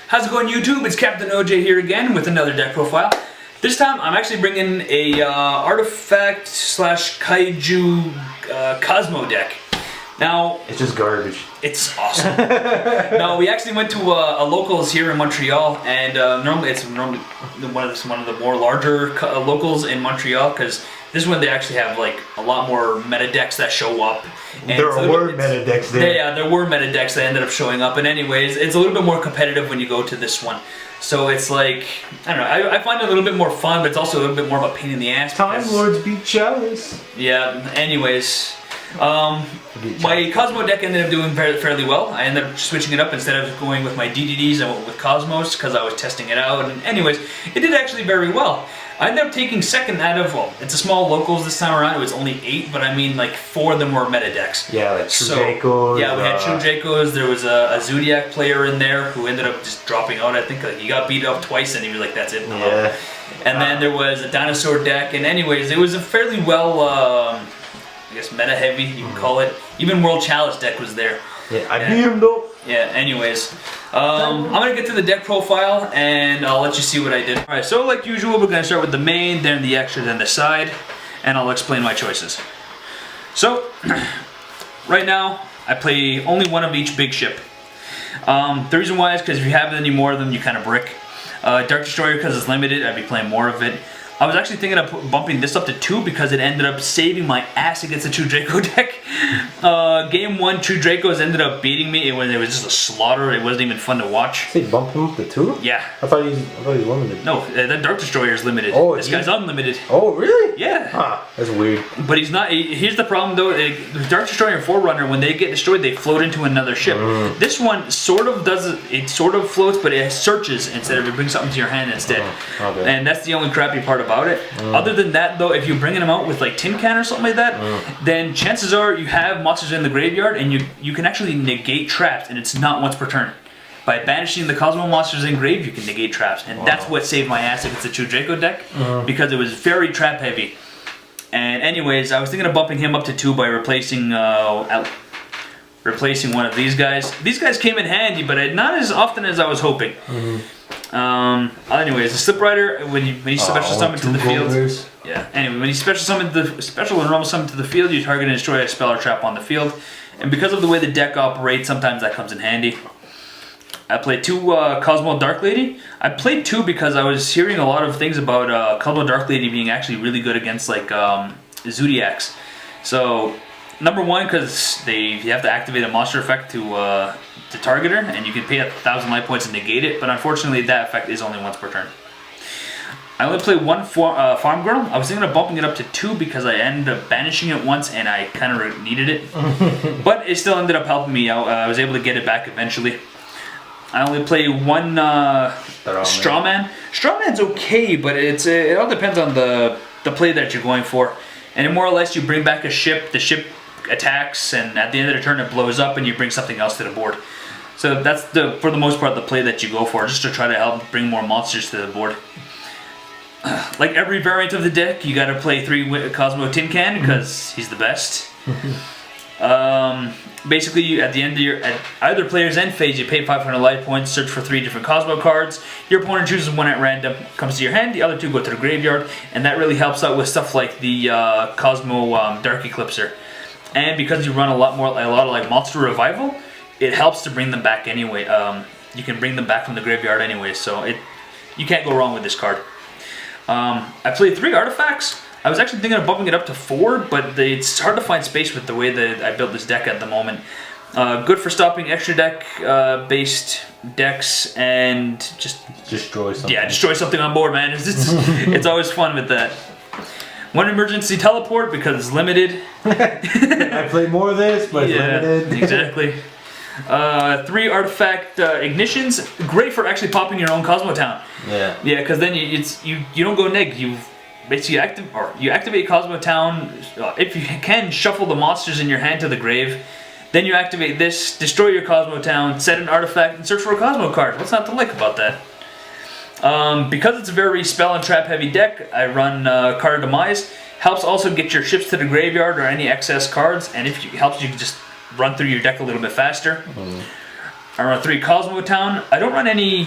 How's it going, YouTube? It's Captain OJ here again with another deck profile. This time I'm actually bringing a artifact slash kaiju Kozmo deck. Now it's just garbage. It's awesome. No, we actually went to a locals here in Montreal, and normally it's one of the more larger locals in Montreal, because this is when they actually have like a lot more meta decks that show up. And there were meta decks there. Yeah, there were meta decks that ended up showing up. And anyways, it's a little bit more competitive when you go to this one. So it's like, I don't know, I find it a little bit more fun, but it's also a little bit more of a pain in the ass. Time Lords beat Chalice. Yeah, anyways. My Kozmo deck ended up doing fairly well. I ended up switching it up. Instead of going with my DDDs, I went with Cosmos because I was testing it out. And anyways, it did actually very well. I ended up taking second out of, well, it's a small locals this time around. It was only 8, but I mean like 4 of them were meta decks. Yeah, like True Dracos. Yeah, we had True Dracos. There was a Zodiac player in there who ended up just dropping out. I think like, he got beat up twice and he was like, that's it. Yeah. And then there was a dinosaur deck. And anyways, it was a fairly well, I guess meta heavy, you can call it. Even World Chalice deck was there. Yeah, I beat him though. Yeah, anyways. I'm going to get to the deck profile and I'll let you see what I did. Alright, so like usual, we're going to start with the main, then the extra, then the side, and I'll explain my choices. So, right now, I play only one of each big ship. The reason why is because if you have any more of them, you kind of brick. Dark Destroyer, because it's limited, I'd be playing more of it. I was actually thinking of bumping this up to 2 because it ended up saving my ass against the True Draco deck. Game 1, True Dracos ended up beating me. It was just a slaughter. It wasn't even fun to watch. So you bumped him up to 2? Yeah. I thought he was limited. No, that Dark Destroyer is limited. Oh, this guy's unlimited. Oh, really? Yeah. Huh, that's weird. But he's not. Here's the problem though. The Dark Destroyer and Forerunner, when they get destroyed, they float into another ship. This one sort of does it. It sort of floats, but it searches instead of it brings something to your hand instead. Okay. And that's the only crappy part about it. Other than that, though, if you're bringing them out with like Tin Can or something like that, then chances are you have monsters in the graveyard, and you can actually negate traps, and it's not once per turn. By banishing the Kozmo monsters in grave, you can negate traps, and that's what saved my ass against the True Draco deck, because it was very trap heavy. And anyways, I was thinking of bumping him up to 2 by replacing one of these guys. These guys came in handy, but not as often as I was hoping. Anyways, the Slip Rider, when you special summon to the field. Yeah. Anyway, when you special and normal summon to the field, you target and destroy a spell or trap on the field. And because of the way the deck operates, sometimes that comes in handy. I played 2 Kozmo Dark Lady. I played 2 because I was hearing a lot of things about Kozmo Dark Lady being actually really good against like Zodiacs. So, number 1, because you have to activate a monster effect to target her, and you can pay 1,000 life points to negate it, but unfortunately that effect is only once per turn. I only played 1 Farm Girl. I was thinking of bumping it up to 2 because I ended up banishing it once and I kind of needed it. But it still ended up helping me out. I was able to get it back eventually. I only play 1 Strawman. Strawman's okay, but it all depends on the play that you're going for. And more or less you bring back a ship, the ship attacks, and at the end of the turn it blows up and you bring something else to the board. So that's for the most part the play that you go for, just to try to help bring more monsters to the board. Like every variant of the deck, you gotta play 3 Kozmo Tin Can because he's the best. Basically, at the end of at either player's end phase, you pay 500 life points, search for 3 different Kozmo cards. Your opponent chooses 1 at random, comes to your hand, the other 2 go to the graveyard, and that really helps out with stuff like the Kozmo Dark Eclipser. And because you run a lot of like Monster Revival, it helps to bring them back anyway. You can bring them back from the graveyard anyway, so you can't go wrong with this card. I played 3 artifacts. I was actually thinking of bumping it up to 4, but it's hard to find space with the way that I built this deck at the moment. Good for stopping extra deck based decks and just destroy something. Yeah, destroy something on board, man. It's always fun with that. 1 emergency teleport because it's limited. I play more of this, but it's limited. Exactly. 3 artifact ignitions, great for actually popping your own Kozmo Town. Yeah. Yeah, because then you don't go neg. You basically activate Kozmo Town. If you can, shuffle the monsters in your hand to the grave. Then you activate this, destroy your Kozmo Town, set an artifact, and search for a Kozmo card. What's not to like about that? Because it's a very spell and trap heavy deck, I run Card Demise. Helps also get your ships to the graveyard or any excess cards, and if it helps you just run through your deck a little bit faster. I run 3 Kozmo Town. I don't run any,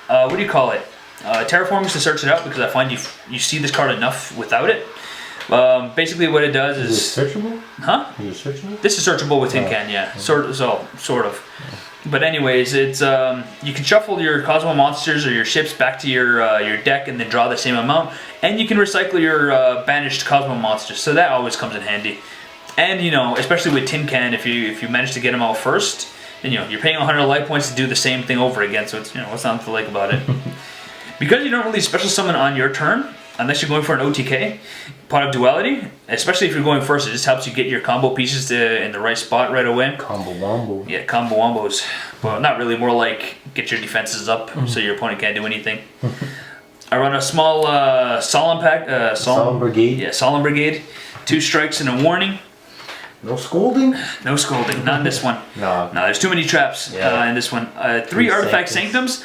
what do you call it? Terraformers to search it out because I find you see this card enough without it. Basically what it does is... Is it searchable? Huh? Is it searchable? This is searchable with Tin Can, yeah. Sort of. But anyways, it's you can shuffle your Kozmo monsters or your ships back to your deck and then draw the same amount. And you can recycle your banished Kozmo monsters, so that always comes in handy. And you know, especially with Tin Can, if you manage to get them out first, then you know you're paying 100 life points to do the same thing over again. So it's what's not to like about it. Because you don't really special summon on your turn, unless you're going for an OTK, Pot of Duality, especially if you're going first, it just helps you get your combo pieces in the right spot right away. Combo wombo. Yeah, combo wombos. Well, not really, more like get your defenses up so your opponent can't do anything. I run a small Solemn pack. Solemn Brigade. Yeah, Solemn Brigade. 2 strikes and a warning. No scolding? No scolding, not in this one. No. No, there's too many traps in this one. 3 Artifact Sanctums.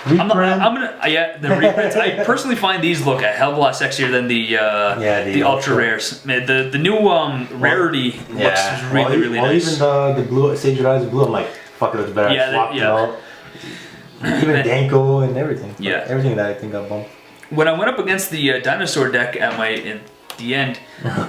I'm gonna the reprints. I personally find these look a hell of a lot sexier than the ultra rares. The new rarity looks really nice. Even the blue Sage Rise blue, I'm like, fuck it, looks better. I swapped it out. Even Danko and everything. Yeah, everything that I think got bumped. When I went up against the dinosaur deck at the end,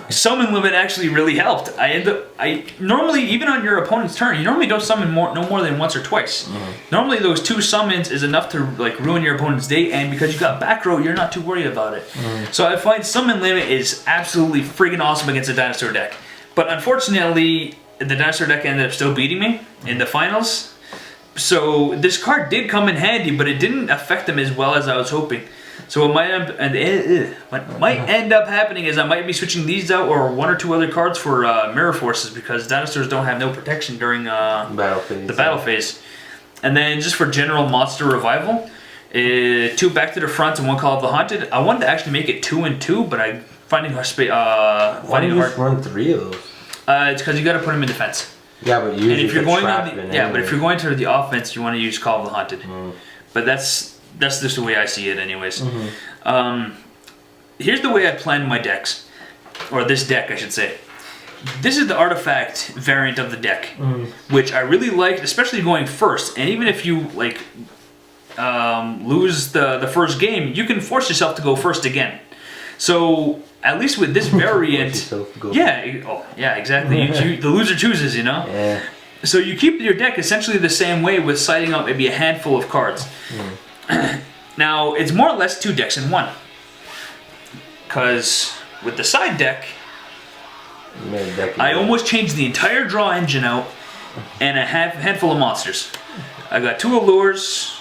summon limit actually really helped. I normally, even on your opponent's turn, you normally don't summon no more than once or twice. Normally those 2 summons is enough to like ruin your opponent's day, and because you got back row, you're not too worried about it. So I find summon limit is absolutely friggin' awesome against a dinosaur deck. But unfortunately, the dinosaur deck ended up still beating me in the finals. So this card did come in handy, but it didn't affect them as well as I was hoping. So what might end up happening is I might be switching these out or 1 or 2 other cards for Mirror Forces, because dinosaurs don't have no protection during the battle phase. And then just for general monster revival, 2 Back to the Front and 1 Call of the Haunted. I wanted to actually make it 2 and 2, but I'm finding it hard. Why do you just run 3 of those? It's because you got to put them in defense. Yeah, but usually if you're going if you're going to the offense, you want to use Call of the Haunted. But that's just the way I see it anyways. Here's the way I plan my decks. Or this deck, I should say. This is the artifact variant of the deck. Which I really liked, especially going first. And even if you like lose the first game, you can force yourself to go first again. So at least with this variant, exactly. The loser chooses, you know. Yeah. So you keep your deck essentially the same way with siding up maybe a handful of cards. Now it's more or less 2 decks in 1. Because with the side deck, I almost changed the entire draw engine out and a handful of monsters. I got 2 Allures,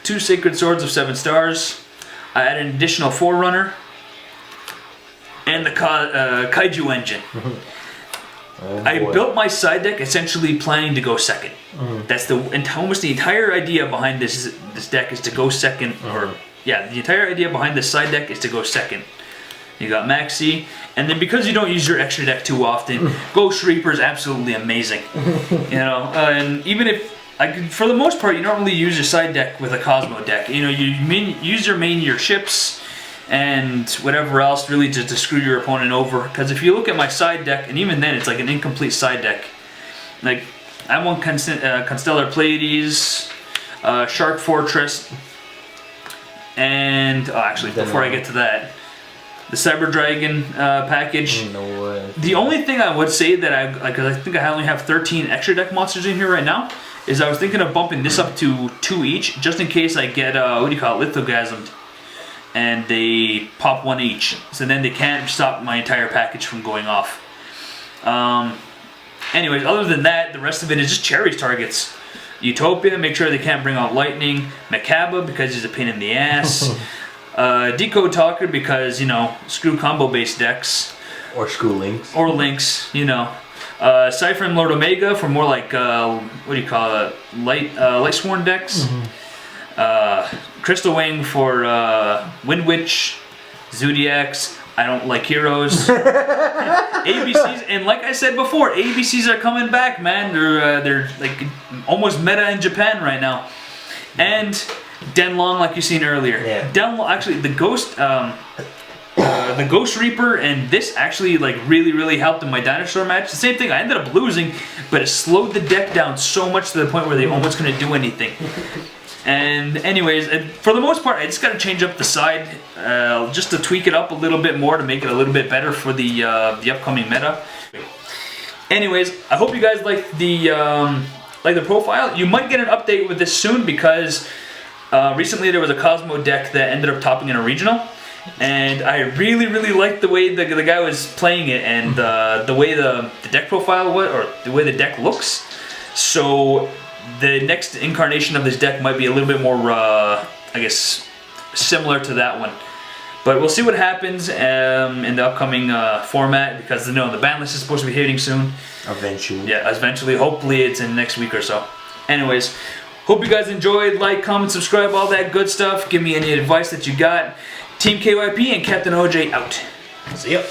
2 Sacred Swords of 7 stars. I added an additional Forerunner. And the Kaiju engine. I built my side deck essentially planning to go second. That's almost the entire idea behind this deck is to go second. The entire idea behind this side deck is to go second. You got Maxi, and then because you don't use your extra deck too often, Ghost Reaper is absolutely amazing. You know, and even if for the most part you don't really use your side deck with a Kozmo deck. You know, you use your ships and whatever else really to screw your opponent over. Because if you look at my side deck, and even then it's like an incomplete side deck. Like, I want Constellar Pleiades, Shark Fortress, and actually before I get to that, the Cyber Dragon package. No way. The only thing I would say that because I think I only have 13 extra deck monsters in here right now, is I was thinking of bumping this up to 2 each, just in case I get Lithogasmed. And they pop 1 each, so then they can't stop my entire package from going off. Anyways, other than that, the rest of it is just cherries targets. Utopia, make sure they can't bring out lightning. Makaba, because he's a pain in the ass. Decode Talker, because, you know, screw combo-based decks. Or screw Links. Or Links, you know. Cypher and Lord Omega for more like, Light Sworn decks. Crystal Wing for Wind Witch, Zodiacs. I don't like heroes. ABCs, and like I said before, ABCs are coming back, man. They're like almost meta in Japan right now. And Denlong, like you seen earlier. Yeah. Denlong, actually, the the Ghost Reaper and this actually like really helped in my dinosaur match. The same thing, I ended up losing, but it slowed the deck down so much to the point where they almost couldn't do anything. And anyways, for the most part, I just got to change up the side just to tweak it up a little bit more to make it a little bit better for the upcoming meta. Anyways, I hope you guys like the profile. You might get an update with this soon because recently there was a Kozmo deck that ended up topping in a regional, and I really liked the way the guy was playing it and the way the deck profile was, or the way the deck looks. So the next incarnation of this deck might be a little bit more, I guess, similar to that one. But we'll see what happens in the upcoming format, because the ban list is supposed to be hitting soon. Eventually. Yeah, eventually. Hopefully it's in next week or so. Anyways, hope you guys enjoyed. Like, comment, subscribe, all that good stuff. Give me any advice that you got. Team KYP and Captain OJ out. See ya.